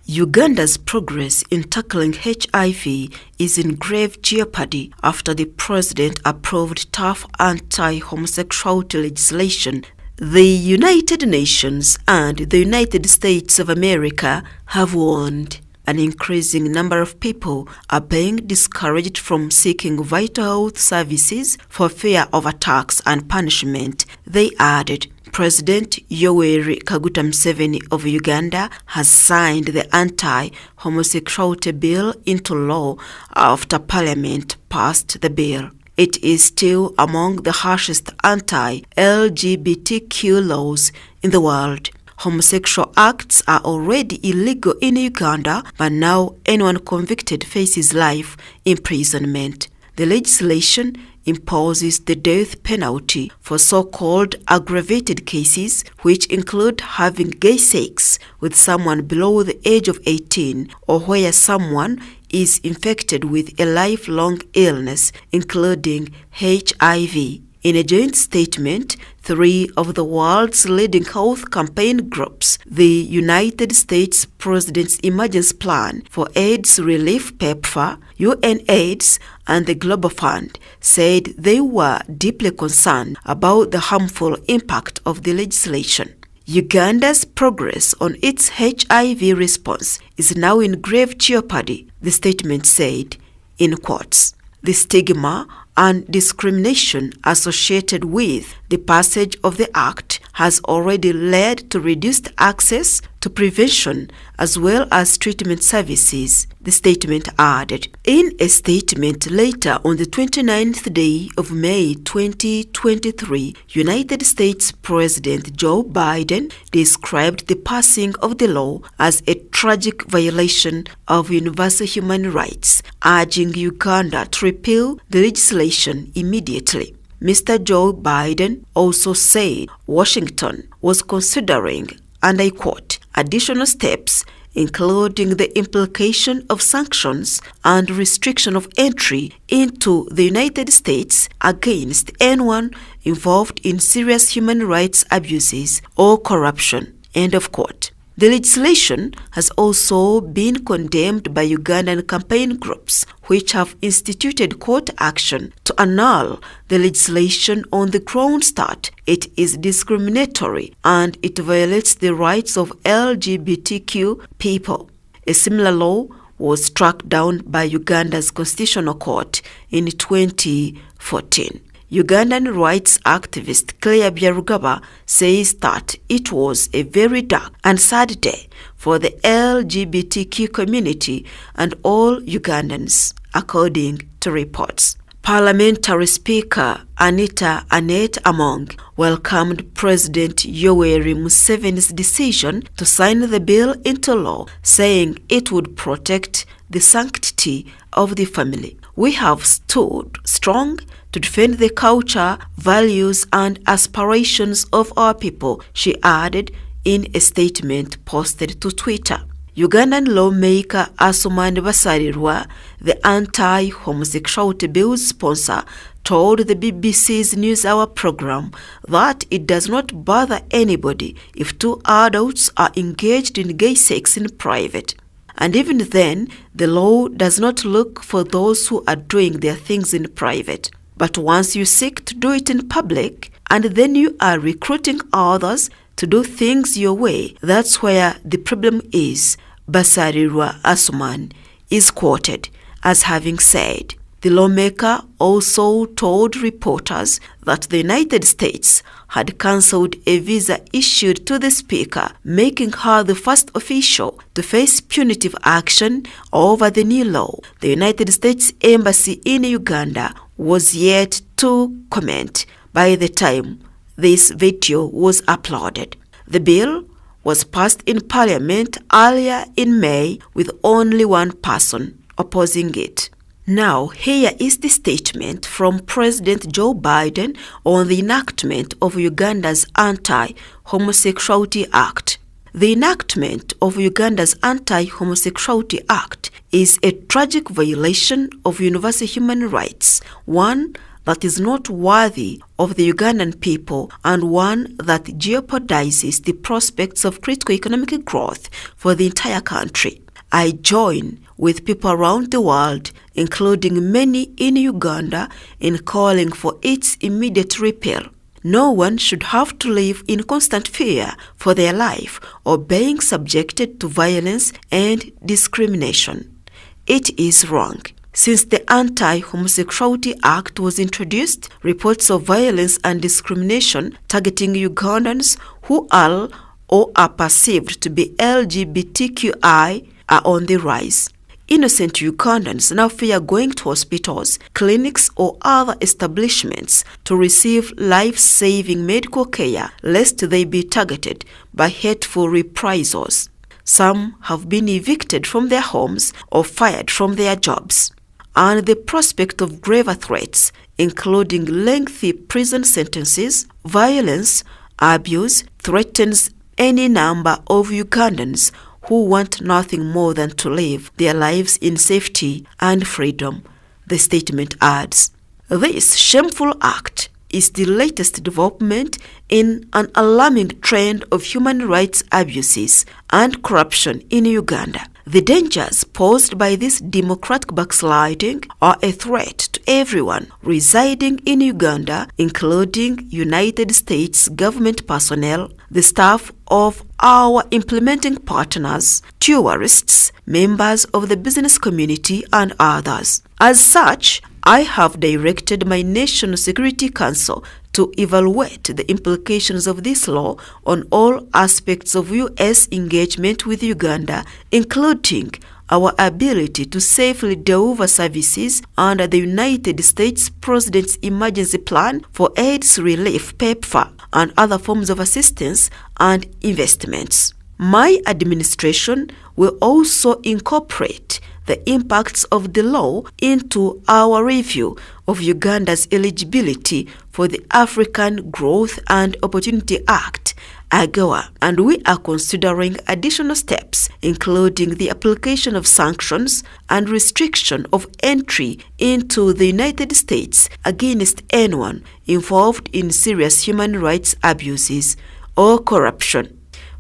Uganda's progress in tackling HIV is in grave jeopardy after the president approved tough anti-homosexuality legislation. The United Nations and the United States of America have warned an increasing number of people are being discouraged from seeking vital health services for fear of attacks and punishment. They added, President U.S.A. Museveni of Uganda has signed the Anti-Homosexuality bill into law after Parliament passed the bill. It is still among the harshest anti-LGBTQ laws in the world. Homosexual acts are already illegal in Uganda, but now anyone convicted faces life imprisonment. The legislation imposes the death penalty for so-called aggravated cases, which include having gay sex with someone below the age of 18 or where someone is infected with a lifelong illness, including HIV. In a joint statement, 3 of the world's leading health campaign groups, the United States President's Emergency Plan for AIDS Relief PEPFAR, UNAIDS, and the Global Fund, said they were deeply concerned about the harmful impact of the legislation. Uganda's progress on its HIV response is now in grave jeopardy, the statement said, in quotes. The stigma and discrimination associated with the passage of the Act has already led to reduced access to prevention as well as treatment services, the statement added. In a statement later on the 29th day of May 2023, United States President Joe Biden described the passing of the law as a tragic violation of universal human rights, urging Uganda to repeal the legislation immediately. Mr. Joe Biden also said Washington was considering, and I quote, additional steps including the implication of sanctions and restriction of entry into the United States against anyone involved in serious human rights abuses or corruption, end of quote. The legislation has also been condemned by Ugandan campaign groups, which have instituted court action to annul the legislation on the grounds that it is discriminatory and it violates the rights of LGBTQ people. A similar law was struck down by Uganda's Constitutional Court in 2014. Ugandan rights activist Claire Byarugaba says that it was a very dark and sad day for the LGBTQ community and all Ugandans, according to reports. Parliamentary Speaker Anita Annette Among welcomed President Yoweri Museveni's decision to sign the bill into law, saying it would protect the sanctity of the family. We have stood strong to defend the culture, values, and aspirations of our people, she added in a statement posted to Twitter. Ugandan lawmaker Asumani Basarirwa, the anti-homosexuality bill's sponsor, told the BBC's NewsHour program that it does not bother anybody if 2 adults are engaged in gay sex in private. And even then, the law does not look for those who are doing their things in private. But once you seek to do it in public, and then you are recruiting others to do things your way, that's where the problem is, Basarirwa Asuman is quoted as having said. The lawmaker also told reporters that the United States had cancelled a visa issued to the speaker, making her the first official to face punitive action over the new law. The United States Embassy in Uganda was yet to comment by the time this video was uploaded. The bill was passed in Parliament earlier in May with only one person opposing it. Now, here is the statement from President Joe Biden on the enactment of Uganda's Anti-Homosexuality Act. The enactment of Uganda's Anti-Homosexuality Act is a tragic violation of universal human rights, one that is not worthy of the Ugandan people and one that jeopardizes the prospects of critical economic growth for the entire country. I join with people around the world, including many in Uganda, in calling for its immediate repeal. No one should have to live in constant fear for their life or being subjected to violence and discrimination. It is wrong. Since the Anti-Homosexuality Act was introduced, reports of violence and discrimination targeting Ugandans who are or are perceived to be LGBTQI are on the rise. Innocent Ugandans now fear going to hospitals, clinics, or other establishments to receive life-saving medical care lest they be targeted by hateful reprisals. Some have been evicted from their homes or fired from their jobs. And the prospect of graver threats, including lengthy prison sentences, violence, abuse, threatens any number of Ugandans who want nothing more than to live their lives in safety and freedom, the statement adds. This shameful act is the latest development in an alarming trend of human rights abuses and corruption in Uganda. The dangers posed by this democratic backsliding are a threat to everyone residing in Uganda, including United States government personnel, the staff of our implementing partners, tourists, members of the business community, and others. As such, I have directed my National Security Council to evaluate the implications of this law on all aspects of U.S. engagement with Uganda, including our ability to safely deliver services under the United States President's Emergency Plan for AIDS Relief (PEPFAR) and other forms of assistance and investments. My administration will also incorporate the impacts of the law into our review of Uganda's eligibility for the African Growth and Opportunity Act, AGOA, and we are considering additional steps, including the application of sanctions and restriction of entry into the United States against anyone involved in serious human rights abuses or corruption.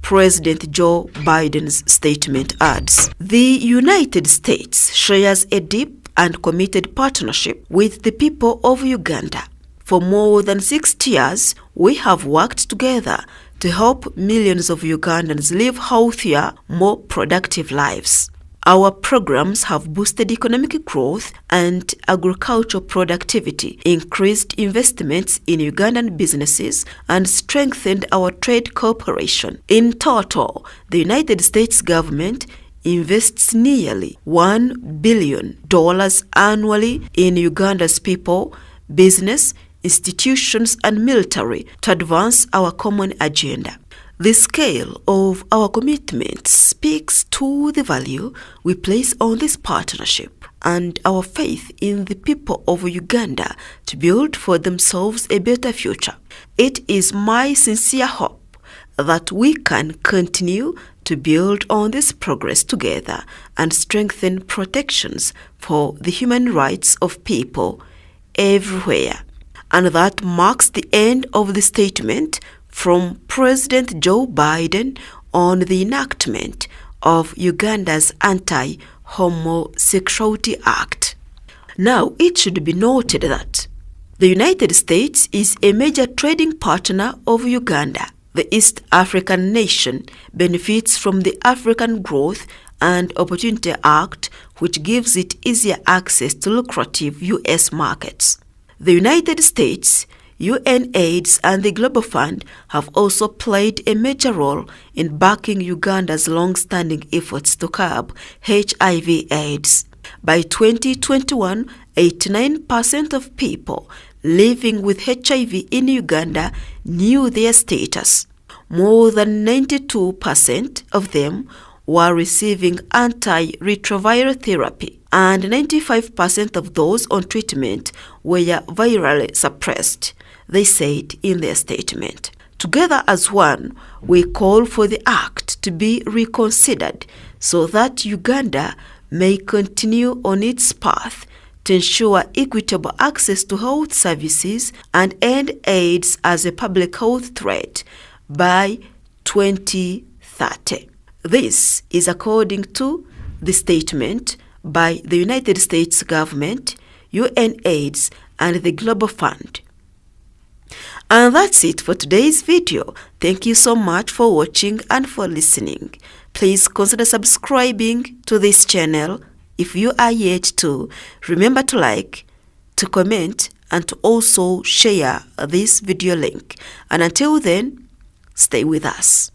President Joe Biden's statement adds, the United States shares a deep and committed partnership with the people of Uganda. For more than 60 years, we have worked together to help millions of Ugandans live healthier, more productive lives. Our programs have boosted economic growth and agricultural productivity, increased investments in Ugandan businesses, and strengthened our trade cooperation. In total, the United States government invests nearly $1 billion annually in Uganda's people, business, institutions, and military to advance our common agenda. The scale of our commitment speaks to the value we place on this partnership and our faith in the people of Uganda to build for themselves a better future. It is my sincere hope that we can continue to build on this progress together and strengthen protections for the human rights of people everywhere. And that marks the end of the statement from President Joe Biden on the enactment of Uganda's Anti-Homosexuality Act. Now, it should be noted that the United States is a major trading partner of Uganda. The East African nation benefits from the African Growth and Opportunity Act, which gives it easier access to lucrative U.S. markets. The United States, UNAIDS, and the Global Fund have also played a major role in backing Uganda's long-standing efforts to curb HIV/AIDS. By 2021, 89% of people living with HIV in Uganda knew their status. More than 92% of them were receiving antiretroviral therapy, and 95% of those on treatment were virally suppressed, they said in their statement. Together as one, we call for the act to be reconsidered so that Uganda may continue on its path to ensure equitable access to health services and end AIDS as a public health threat by 2030. This is according to the statement by the United States government, UNAIDS, and the Global Fund. And that's it for today's video. Thank you so much for watching and for listening. Please consider subscribing to this channel if you are yet to. Remember to like, to comment, and to also share this video link. And until then, stay with us.